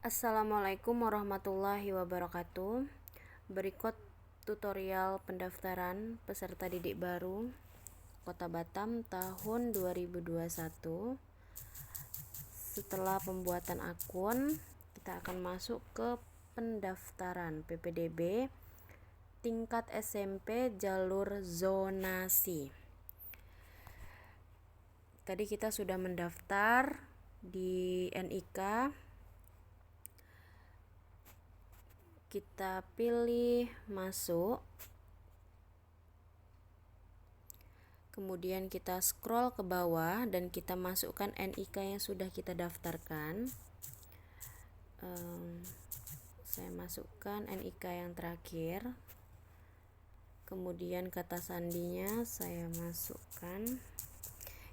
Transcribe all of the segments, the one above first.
Assalamualaikum warahmatullahi wabarakatuh. Berikut tutorial pendaftaran peserta didik baru Kota Batam tahun 2021. Setelah pembuatan akun, kita akan masuk ke pendaftaran PPDB tingkat SMP jalur zonasi. Tadi kita sudah mendaftar di NIK. Kita pilih masuk, kemudian kita scroll ke bawah dan kita masukkan NIK yang sudah kita daftarkan. Saya masukkan NIK yang terakhir, kemudian kata sandinya saya masukkan.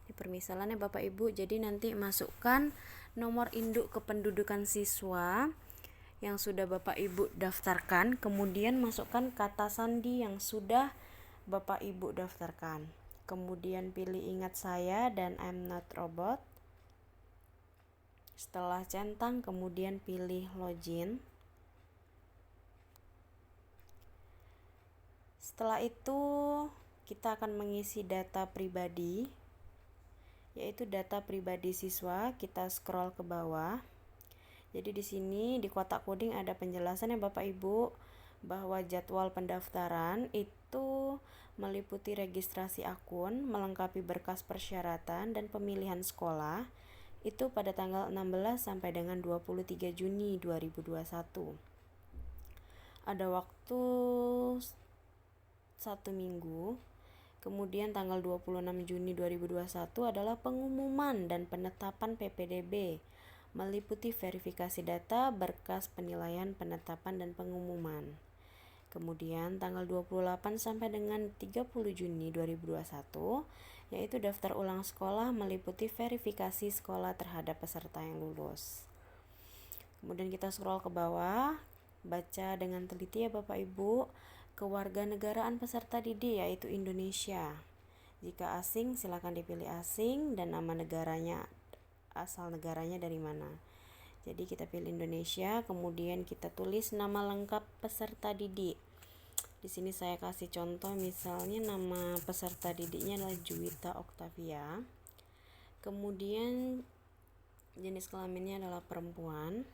Ini permisalannya Bapak Ibu, jadi nanti masukkan nomor induk kependudukan siswa yang sudah Bapak Ibu daftarkan, kemudian masukkan kata sandi yang sudah Bapak Ibu daftarkan, kemudian pilih ingat saya dan I'm not robot. Setelah centang, kemudian pilih login. Setelah itu kita akan mengisi data pribadi, yaitu data pribadi siswa. Kita scroll ke bawah. Jadi di sini di kotak coding ada penjelasan ya Bapak Ibu, bahwa jadwal pendaftaran itu meliputi registrasi akun, melengkapi berkas persyaratan dan pemilihan sekolah itu pada tanggal 16 sampai dengan 23 Juni 2021. Ada waktu 1 minggu. Kemudian tanggal 26 Juni 2021 adalah pengumuman dan penetapan PPDB, meliputi verifikasi data, berkas penilaian, penetapan, dan pengumuman. Kemudian tanggal 28 sampai dengan 30 Juni 2021 yaitu daftar ulang sekolah, meliputi verifikasi sekolah terhadap peserta yang lulus. Kemudian kita scroll ke bawah, baca dengan teliti ya Bapak Ibu, kewarganegaraan peserta didik yaitu Indonesia. Jika asing silakan dipilih asing dan nama negaranya, asal negaranya dari mana. Jadi kita pilih Indonesia, kemudian kita tulis nama lengkap peserta didik. Di sini saya kasih contoh, misalnya nama peserta didiknya adalah Juwita Oktavia. Kemudian jenis kelaminnya adalah perempuan.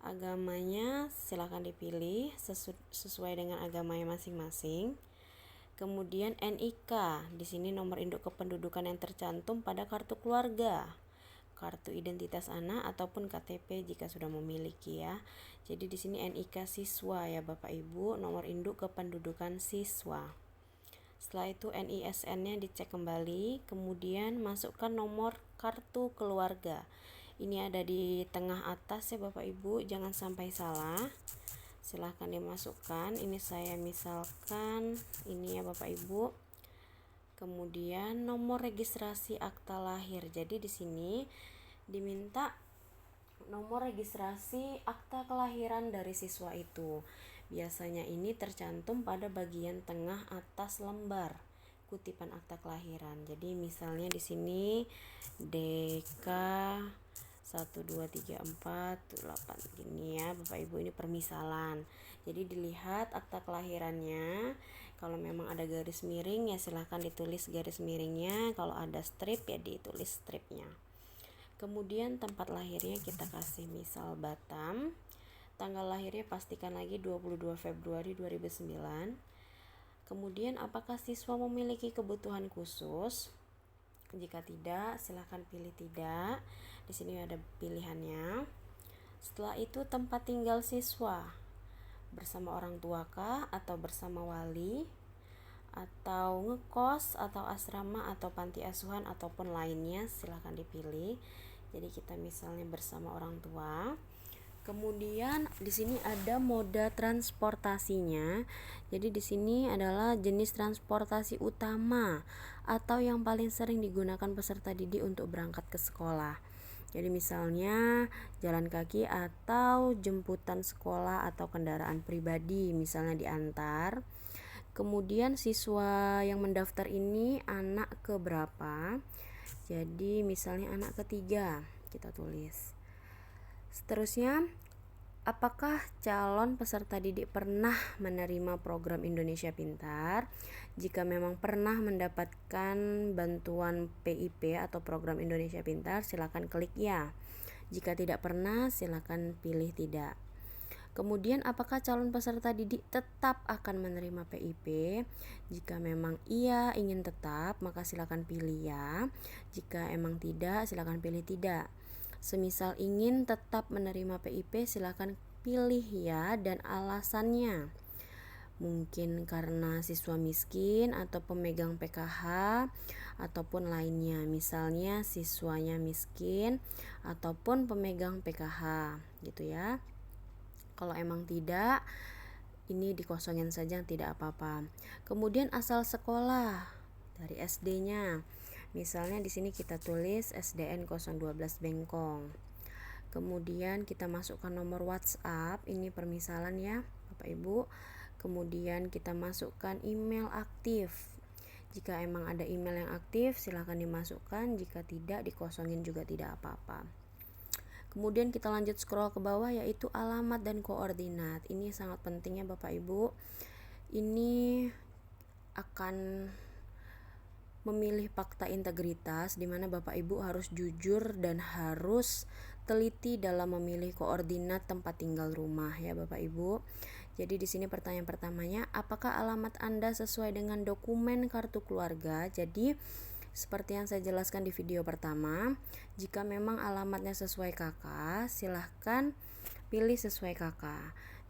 Agamanya silakan dipilih sesuai dengan agamanya masing-masing. Kemudian NIK, di sini nomor induk kependudukan yang tercantum pada kartu keluarga, kartu identitas anak ataupun KTP jika sudah memiliki ya. Jadi di sini NIK siswa ya Bapak Ibu, nomor induk kependudukan siswa. Setelah itu NISN-nya dicek kembali, kemudian masukkan nomor kartu keluarga. Ini ada di tengah atas ya Bapak Ibu, jangan sampai salah. Silahkan dimasukkan. Ini saya misalkan ini ya Bapak Ibu. Kemudian nomor registrasi akta lahir. Jadi di sini diminta nomor registrasi akta kelahiran dari siswa itu. Biasanya ini tercantum pada bagian tengah atas lembar kutipan akta kelahiran. Jadi misalnya di sini DK 12348 gini ya Bapak Ibu, ini permisalan. Jadi dilihat akta kelahirannya, kalau memang ada garis miring ya silahkan ditulis garis miringnya, kalau ada strip ya ditulis stripnya. Kemudian tempat lahirnya kita kasih misal Batam. Tanggal lahirnya pastikan lagi 22 Februari 2009. Kemudian apakah siswa memiliki kebutuhan khusus? Jika tidak, silahkan pilih tidak. Di sini ada pilihannya. Setelah itu tempat tinggal siswa, bersama orang tua kah atau bersama wali, atau ngekos atau asrama atau panti asuhan ataupun lainnya, silahkan dipilih. Jadi kita misalnya bersama orang tua. Kemudian di sini ada moda transportasinya. Jadi di sini adalah jenis transportasi utama atau yang paling sering digunakan peserta didik untuk berangkat ke sekolah. Jadi misalnya jalan kaki atau jemputan sekolah atau kendaraan pribadi misalnya diantar. Kemudian siswa yang mendaftar ini anak keberapa? Jadi misalnya anak ketiga kita tulis. Seterusnya Apakah calon peserta didik pernah menerima program Indonesia Pintar? Jika memang pernah mendapatkan bantuan PIP atau program Indonesia Pintar, silakan klik ya. Jika tidak pernah, silakan pilih tidak. Kemudian, apakah calon peserta didik tetap akan menerima PIP? Jika memang iya ingin tetap, maka silakan pilih ya. Jika emang tidak, silakan pilih tidak. Semisal ingin tetap menerima PIP, silakan pilih ya dan alasannya. Mungkin karena siswa miskin atau pemegang PKH ataupun lainnya. Misalnya siswanya miskin ataupun pemegang PKH gitu ya. Kalau emang tidak, ini dikosongin saja, tidak apa-apa. Kemudian asal sekolah dari SD-nya. Misalnya di sini kita tulis SDN 012 Bengkong. Kemudian kita masukkan nomor WhatsApp, ini permisalan ya Bapak Ibu. Kemudian kita masukkan email aktif. Jika emang ada email yang aktif, silahkan dimasukkan. Jika tidak, dikosongin juga tidak apa-apa. Kemudian kita lanjut scroll ke bawah, yaitu alamat dan koordinat. Ini sangat pentingnya Bapak Ibu. Ini akan memilih fakta integritas, di mana Bapak Ibu harus jujur dan harus teliti dalam memilih koordinat tempat tinggal rumah ya Bapak Ibu. Jadi di sini pertanyaan pertamanya, apakah alamat Anda sesuai dengan dokumen kartu keluarga? Jadi seperti yang saya jelaskan di video pertama, jika memang alamatnya sesuai KK, silahkan pilih sesuai KK.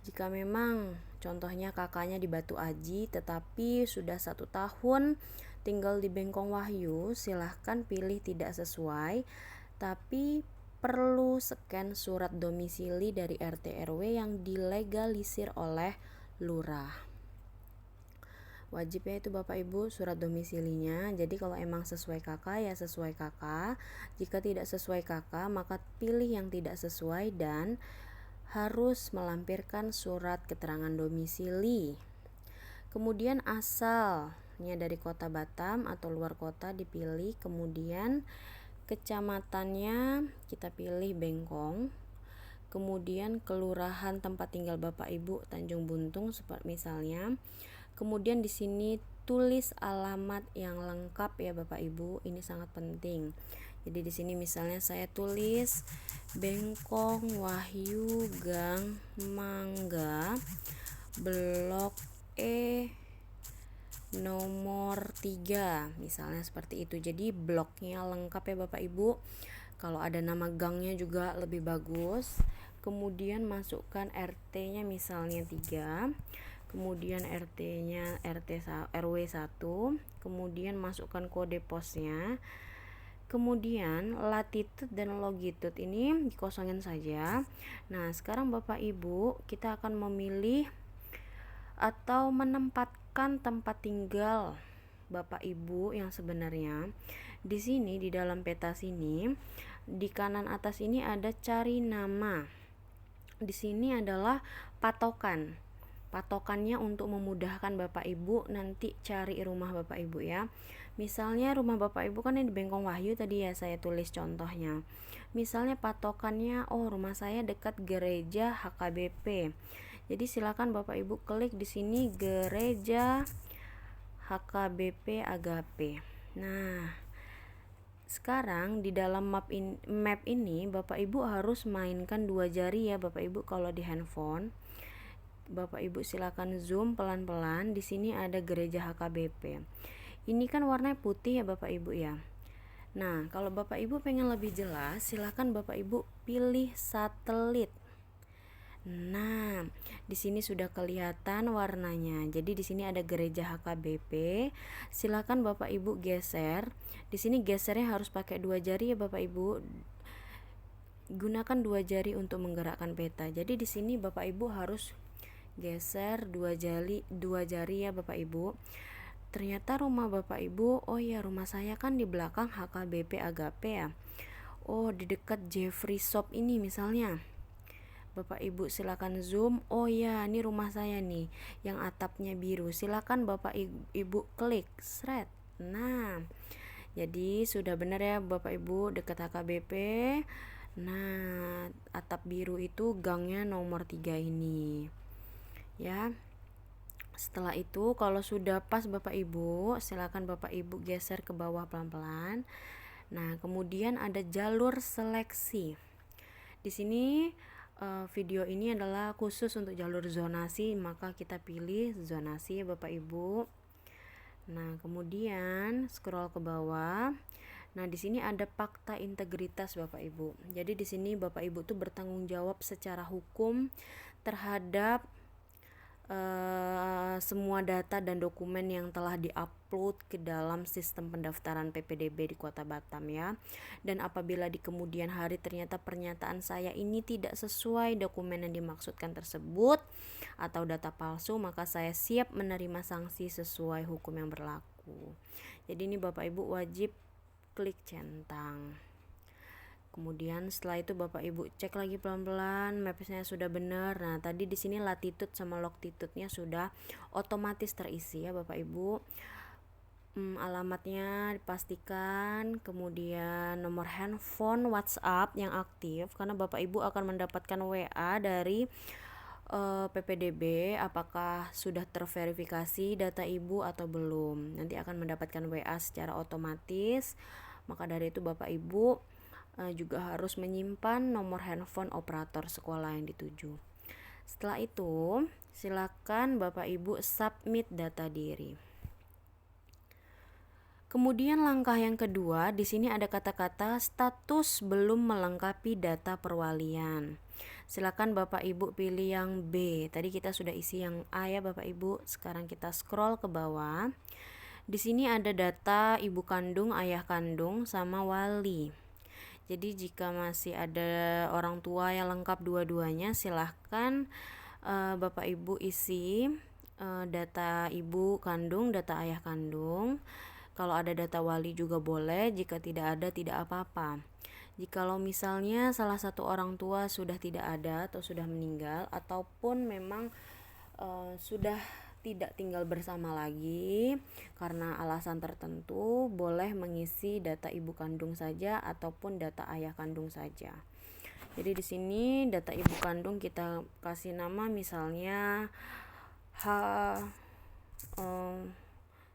Jika memang contohnya kakaknya di Batu Aji tetapi sudah 1 tahun tinggal di Bengkong Wahyu, silahkan pilih tidak sesuai, tapi perlu scan surat domisili dari RT RW yang dilegalisir oleh lurah. Wajib ya itu Bapak Ibu surat domisilinya. Jadi kalau emang sesuai KK ya sesuai KK. Jika tidak sesuai KK maka pilih yang tidak sesuai dan harus melampirkan surat keterangan domisili. Kemudian asalnya dari kota Batam atau luar kota dipilih. Kemudian kecamatannya kita pilih Bengkong. Kemudian kelurahan tempat tinggal Bapak Ibu Tanjung Buntung seperti misalnya. Kemudian di sini tulis alamat yang lengkap ya Bapak Ibu, ini sangat penting. Jadi di sini misalnya saya tulis Bengkong Wahyu Gang Mangga Blok E nomor 3 misalnya seperti itu. Jadi bloknya lengkap ya Bapak Ibu. Kalau ada nama gangnya juga lebih bagus. Kemudian masukkan RT-nya misalnya 3. Kemudian RT-nya RW 1. Kemudian masukkan kode posnya. Kemudian latitude dan longitude ini dikosongin saja. Nah, sekarang Bapak Ibu, kita akan memilih atau menempatkan tempat tinggal Bapak Ibu yang sebenarnya. Di sini di dalam peta sini, di kanan atas ini ada cari nama. Di sini adalah patokan. Patokannya untuk memudahkan Bapak Ibu nanti cari rumah Bapak Ibu ya. Misalnya rumah Bapak Ibu kan di Bengkong Wahyu tadi ya, saya tulis contohnya. Misalnya patokannya, rumah saya dekat gereja HKBP. Jadi silakan Bapak Ibu klik di sini gereja HKBP Agape. Nah, sekarang di dalam map ini Bapak Ibu harus mainkan 2 jari ya Bapak Ibu kalau di handphone. Bapak Ibu silakan zoom pelan-pelan. Di sini ada gereja HKBP. Ini kan warnanya putih ya Bapak Ibu ya. Nah, kalau Bapak Ibu pengen lebih jelas, silakan Bapak Ibu pilih satelit. Nah, di sini sudah kelihatan warnanya. Jadi di sini ada gereja HKBP. Silakan Bapak Ibu geser. Di sini gesernya harus pakai 2 jari ya Bapak Ibu. Gunakan 2 jari untuk menggerakkan peta. Jadi di sini Bapak Ibu harus geser 2 jari ya Bapak Ibu. Ternyata rumah Bapak Ibu, rumah saya kan di belakang HKBP Agape ya. Di dekat Jeffrey Shop ini misalnya. Bapak Ibu silakan zoom. Ini rumah saya nih yang atapnya biru. Silakan Bapak Ibu klik seret. Nah, jadi sudah benar ya Bapak Ibu dekat HKBP. Nah, atap biru itu gangnya nomor 3 ini. Ya. Setelah itu kalau sudah pas Bapak Ibu, silakan Bapak Ibu geser ke bawah pelan-pelan. Nah, kemudian ada jalur seleksi. Di sini video ini adalah khusus untuk jalur zonasi, maka kita pilih zonasi ya Bapak Ibu. Nah, kemudian scroll ke bawah. Nah, di sini ada fakta integritas Bapak Ibu. Jadi di sini Bapak Ibu tuh bertanggung jawab secara hukum terhadap semua data dan dokumen yang telah diupload ke dalam sistem pendaftaran PPDB di Kota Batam ya. Dan apabila di kemudian hari ternyata pernyataan saya ini tidak sesuai dokumen yang dimaksudkan tersebut atau data palsu, maka saya siap menerima sanksi sesuai hukum yang berlaku. Jadi ini Bapak Ibu wajib klik centang. Kemudian setelah itu Bapak Ibu cek lagi pelan-pelan mapsnya sudah benar. Nah, tadi di sini latitude sama longitude-nya sudah otomatis terisi ya Bapak Ibu. Alamatnya dipastikan, kemudian nomor handphone WhatsApp yang aktif karena Bapak Ibu akan mendapatkan WA dari PPDB apakah sudah terverifikasi data Ibu atau belum. Nanti akan mendapatkan WA secara otomatis. Maka dari itu Bapak Ibu juga harus menyimpan nomor handphone operator sekolah yang dituju. Setelah itu, silakan Bapak Ibu submit data diri. Kemudian langkah yang kedua, di sini ada kata-kata status belum melengkapi data perwalian. Silakan Bapak Ibu pilih yang B. Tadi kita sudah isi yang A ya Bapak Ibu. Sekarang kita scroll ke bawah. Di sini ada data ibu kandung, ayah kandung, sama wali. Jadi jika masih ada orang tua yang lengkap dua-duanya, silahkan Bapak Ibu isi data ibu kandung, data ayah kandung. Kalau ada data wali juga boleh, jika tidak ada tidak apa-apa. Jikalau misalnya salah satu orang tua sudah tidak ada atau sudah meninggal ataupun memang sudah tidak tinggal bersama lagi karena alasan tertentu, boleh mengisi data ibu kandung saja ataupun data ayah kandung saja. Jadi di sini data ibu kandung kita kasih nama misalnya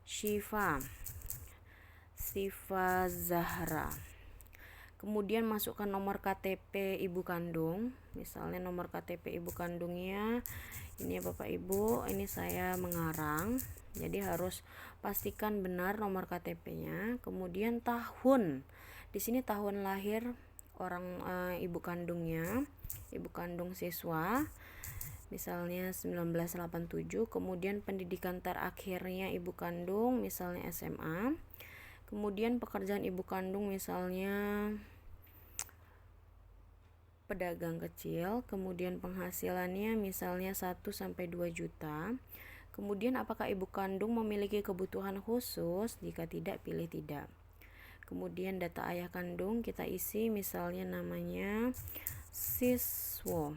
Syifa Zahra. Kemudian masukkan nomor KTP ibu kandung. Misalnya nomor KTP ibu kandungnya ini ya Bapak Ibu, ini saya mengarang. Jadi harus pastikan benar nomor KTP-nya. Kemudian tahun. Di sini tahun lahir orang ibu kandungnya, ibu kandung siswa. Misalnya 1987, kemudian pendidikan terakhirnya ibu kandung misalnya SMA. Kemudian pekerjaan ibu kandung misalnya pedagang kecil, kemudian penghasilannya misalnya 1-2 juta. Kemudian apakah ibu kandung memiliki kebutuhan khusus? Jika tidak, pilih tidak. Kemudian data ayah kandung kita isi misalnya namanya Siswobo.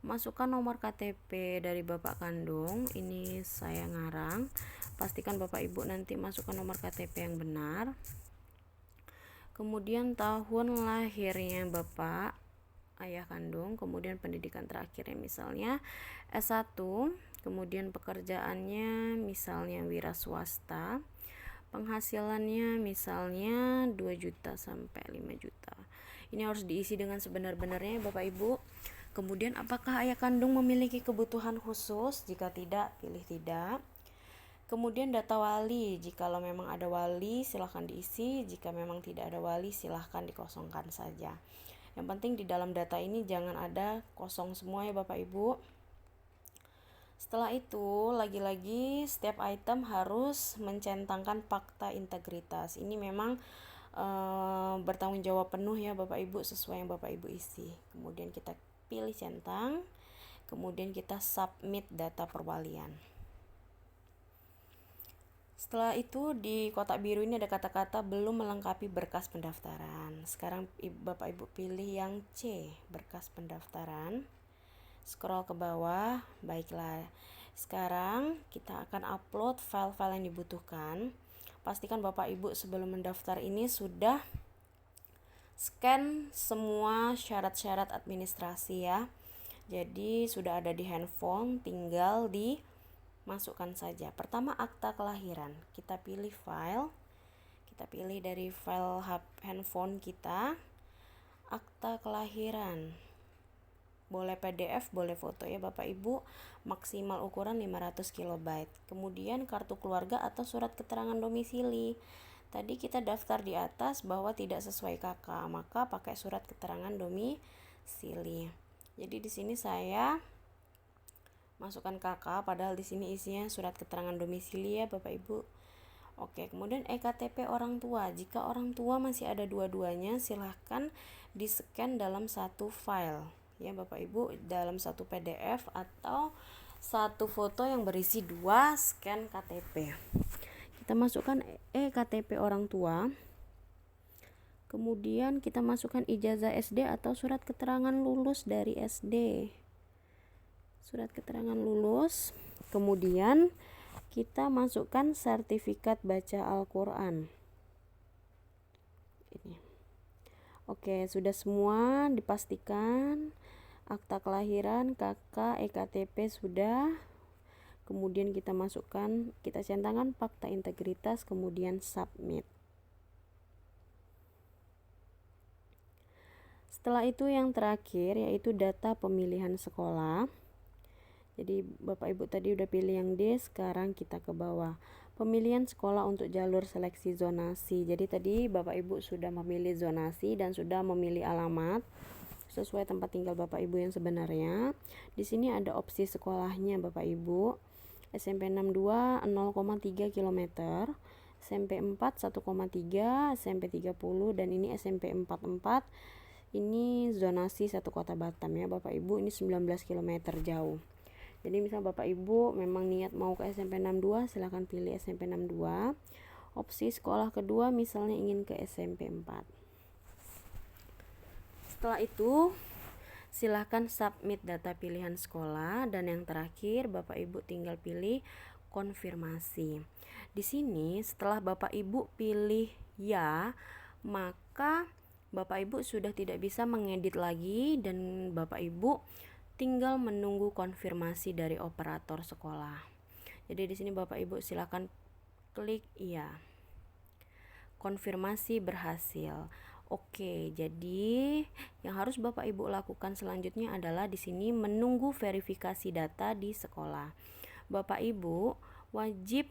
Masukkan nomor KTP dari bapak kandung, ini saya ngarang. Pastikan Bapak Ibu nanti masukkan nomor KTP yang benar. Kemudian tahun lahirnya Bapak ayah kandung, kemudian pendidikan terakhirnya misalnya S1, kemudian pekerjaannya misalnya wira swasta, penghasilannya misalnya 2 juta sampai 5 juta. Ini harus diisi dengan sebenar-benarnya Bapak Ibu. Kemudian apakah ayah kandung memiliki kebutuhan khusus? Jika tidak, pilih tidak. Kemudian data wali, jikalau memang ada wali silahkan diisi, jika memang tidak ada wali silahkan dikosongkan saja. Yang penting di dalam data ini jangan ada kosong semua ya Bapak Ibu. Setelah itu lagi-lagi setiap item harus mencentangkan fakta integritas. Ini memang bertanggung jawab penuh ya Bapak Ibu sesuai yang Bapak Ibu isi. Kemudian kita pilih centang, kemudian kita submit data perwalian. Setelah itu di kotak biru ini ada kata-kata belum melengkapi berkas pendaftaran. Sekarang Bapak Ibu pilih yang C, berkas pendaftaran. Scroll ke bawah. Baiklah. Sekarang kita akan upload file-file yang dibutuhkan. Pastikan Bapak Ibu sebelum mendaftar ini sudah scan semua syarat-syarat administrasi ya. Jadi sudah ada di handphone, tinggal dimasukkan saja. Pertama, akta kelahiran. Kita pilih file. Kita pilih dari file handphone kita, akta kelahiran. Boleh PDF, boleh foto ya Bapak Ibu, maksimal ukuran 500 KB. Kemudian kartu keluarga atau surat keterangan domisili. Tadi kita daftar di atas bahwa tidak sesuai KK, maka pakai surat keterangan domisili. Jadi di sini saya masukkan KK, padahal di sini isinya surat keterangan domisili ya Bapak Ibu. Oke, kemudian EKTP orang tua. Jika orang tua masih ada dua-duanya, silahkan di-scan dalam satu file ya Bapak Ibu, dalam satu PDF atau satu foto yang berisi 2 scan KTP. Kita masukkan EKTP orang tua. Kemudian kita masukkan ijazah SD atau surat keterangan lulus dari SD. Surat keterangan lulus. Kemudian kita masukkan sertifikat baca Al-Quran. Ini. Oke, sudah semua dipastikan. Akta kelahiran, KK, EKTP sudah. Kemudian kita masukkan, kita centangkan fakta integritas, kemudian submit. Setelah itu yang terakhir yaitu data pemilihan sekolah. Jadi Bapak Ibu tadi udah pilih yang D, sekarang kita ke bawah. Pemilihan sekolah untuk jalur seleksi zonasi. Jadi tadi Bapak Ibu sudah memilih zonasi dan sudah memilih alamat sesuai tempat tinggal Bapak Ibu yang sebenarnya. Di sini ada opsi sekolahnya Bapak Ibu. SMP 62 0,3 km, SMP 4 1,3, SMP 30, dan ini SMP 44. Ini zonasi satu Kota Batam ya Bapak Ibu, ini 19 km jauh. Jadi misal Bapak Ibu memang niat mau ke SMP 62, silahkan pilih SMP 62. Opsi sekolah kedua misalnya ingin ke SMP 4. Setelah itu silahkan submit data pilihan sekolah, dan yang terakhir Bapak Ibu tinggal pilih konfirmasi. Di sini setelah Bapak Ibu pilih ya, maka Bapak Ibu sudah tidak bisa mengedit lagi dan Bapak Ibu tinggal menunggu konfirmasi dari operator sekolah. Jadi di sini Bapak Ibu silakan klik iya. Konfirmasi berhasil. Oke, jadi yang harus Bapak Ibu lakukan selanjutnya adalah di sini menunggu verifikasi data di sekolah. Bapak Ibu wajib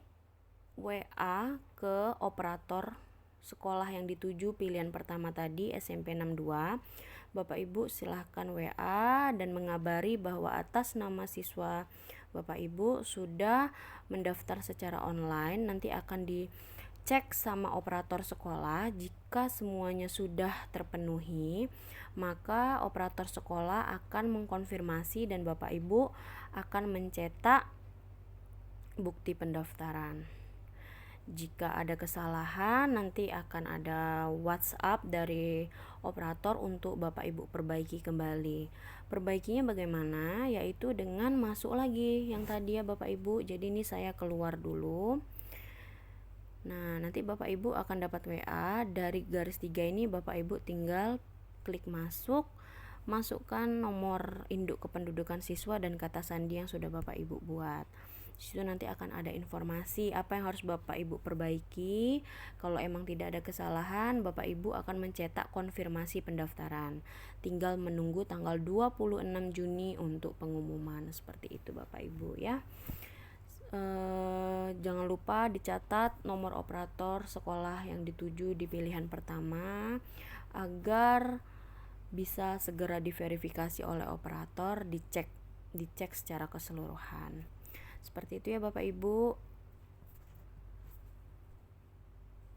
WA ke operator sekolah yang dituju pilihan pertama tadi, SMP 62. Bapak Ibu silahkan WA dan mengabari bahwa atas nama siswa Bapak Ibu sudah mendaftar secara online. Nanti akan dicek sama operator sekolah. Jika semuanya sudah terpenuhi, maka operator sekolah akan mengkonfirmasi dan Bapak Ibu akan mencetak bukti pendaftaran. Jika ada kesalahan, nanti akan ada WhatsApp dari operator untuk Bapak Ibu perbaiki kembali. Perbaikinya bagaimana? Yaitu dengan masuk lagi yang tadi ya Bapak Ibu. Jadi ini saya keluar dulu. Nah, nanti Bapak Ibu akan dapat WA dari garis 3 ini. Bapak Ibu tinggal klik masuk, masukkan nomor induk kependudukan siswa dan kata sandi yang sudah Bapak Ibu buat. Disitu nanti akan ada informasi apa yang harus Bapak Ibu perbaiki. Kalau emang tidak ada kesalahan, Bapak Ibu akan mencetak konfirmasi pendaftaran. Tinggal menunggu tanggal 26 Juni untuk pengumuman. Seperti itu Bapak Ibu ya. Jangan lupa dicatat nomor operator sekolah yang dituju di pilihan pertama agar bisa segera diverifikasi oleh operator, dicek secara keseluruhan. Seperti itu ya Bapak Ibu.